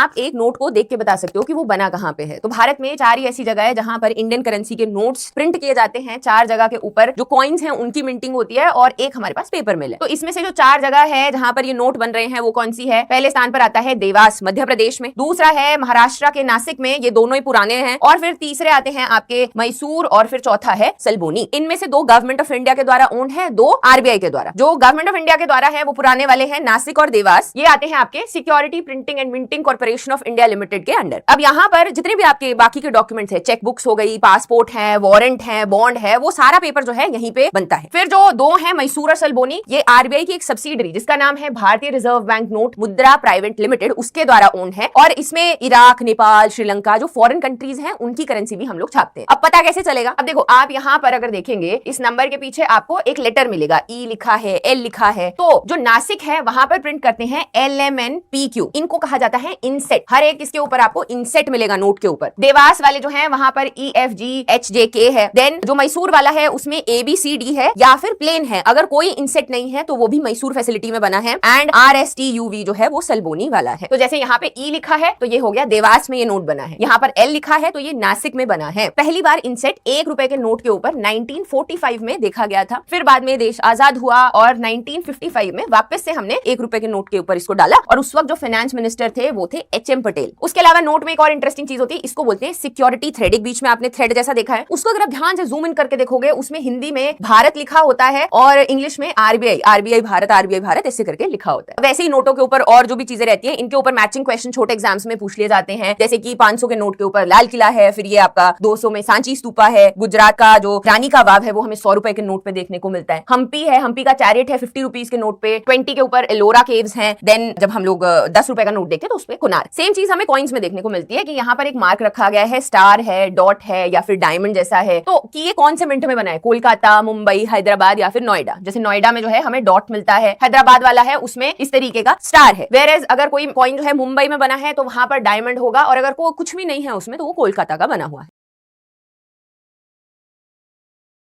आप एक नोट को देख के बता सकते हो कि वो बना कहाँ पे है। तो भारत में 4 ही ऐसी जगह है जहां पर इंडियन करेंसी के नोट्स प्रिंट किए जाते हैं। 4 जगह के ऊपर जो कॉइन्स हैं उनकी मिंटिंग होती है और एक हमारे पास पेपर मिल है। तो इसमें से जो 4 जगह है जहां पर ये नोट बन रहे हैं वो कौन सी है? पहले स्थान पर आता है देवास मध्य प्रदेश में, दूसरा है महाराष्ट्र के नासिक में, ये दोनों ही पुराने हैं, और फिर तीसरे आते हैं आपके मैसूर, और फिर चौथा है सलबोनी। इनमें से 2 गवर्नमेंट ऑफ इंडिया के द्वारा ओन्ड है, 2 आरबीआई के द्वारा। जो गवर्नमेंट ऑफ इंडिया के द्वारा है वो पुराने वाले हैं नासिक और देवास, ये आते हैं आपके security printing and minting corporation of India limited के अंडर। अब यहाँ पर जितने भी आपके बाकी के डॉक्यूमेंट्स है, चेक बुक्स हो गई, पासपोर्ट है, वारंट है, बॉन्ड है, वो सारा पेपर जो है यहीं पे बनता है। फिर जो 2 है मैसूर और सलबोनी, ये आरबीआई की एक सब्सिडरी जिसका नाम है भारतीय रिजर्व बैंक नोट मुद्रा प्राइवेट लिमिटेड, उसके द्वारा ओन्ड है, और इसमें इराक, नेपाल, श्रीलंका जो फॉरेन कंट्रीज हैं उनकी करेंसी भी हम लोग छापते हैं। अब पता कैसे चलेगा? अब देखो आप यहाँ पर अगर देखेंगे इस नंबर के पीछे आपको एक लेटर मिलेगा, ई लिखा है, एल लिखा है। तो जो नासिक है वहां पर प्रिंट करते हैं LMNPQ, इनको कहा जाता है इनसेट। हर एक इसके ऊपर आपको इनसेट मिलेगा नोट के ऊपर। देवास वाले जो है वहां पर EFGHJK है। देन जो मैसूर वाला है उसमें ABCD है या फिर प्लेन है, अगर कोई इनसेट नहीं है तो वो भी मैसूर फैसिलिटी में बना है। एंड RSTUV जो है वो सलबोनी वाला है। तो जैसे यहाँ पे ई लिखा है तो ये हो गया देवास में ये नोट बना है, यहाँ पर एल लिखा है तो ये नासिक में बना है। पहली बार इनसेट 1 रुपए के नोट के ऊपर 1945 में देखा गया था। फिर बाद में देश आजाद हुआ और 1955 में वापस से हमने 1 रुपए के नोट के ऊपर इसको डाला, और उस वक्त जो फाइनेंस मिनिस्टर थे वो थे HM पटेल। उसके अलावा नोट में एक और इंटरेस्टिंग चीज होती है, इसको बोलते हैं सिक्योरिटी थ्रेड। एक बीच में आपने थ्रेड जैसा देखा है, उसको अगर आप ध्यान से जूम इन करके देखोगे उसमें हिंदी में भारत लिखा होता है और इंग्लिश में आरबीआई भारत ऐसे करके लिखा होता है। वैसे ही नोटों के ऊपर और जो भी चीजें रहती है इनके ऊपर मैचिंग क्वेश्चन छोटे एग्जाम्स में पूछ लिए जाते हैं। जैसे कि 500 के नोट के ऊपर लाल किला है, फिर ये आपका 200 में सांची स्तूपा है, गुजरात का जो रानी का वाव है वो हमें 100 रुपए के नोट पे देखने को मिलता है, हम्पी है, हम्पी का चैरियट है 50 रुपीज के नोट पे, 20 के ऊपर एलोरा केव्स हैं। देन जब हम लोग 10 रुपए का नोट देखते हैं तो उस पे कुनार। सेम चीज हमें कॉइन्स में देखने को मिलती है कि यहाँ पर एक मार्क रखा गया है, स्टार है, डॉट है या फिर डायमंड जैसा है, तो कि ये कौन से मिंट में बना है, कोलकाता, मुंबई, हैदराबाद या फिर नोएडा। जैसे नोएडा में जो है हमें डॉट मिलता है, हैदराबाद वाला है उसमें इस तरीके का स्टार है। वेयर अगर कोई कॉइन जो है मुंबई में बना है तो वहां पर डायमंड होगा, और अगर कुछ भी नहीं है उसमें तो वो कोलकाता का बना हुआ है।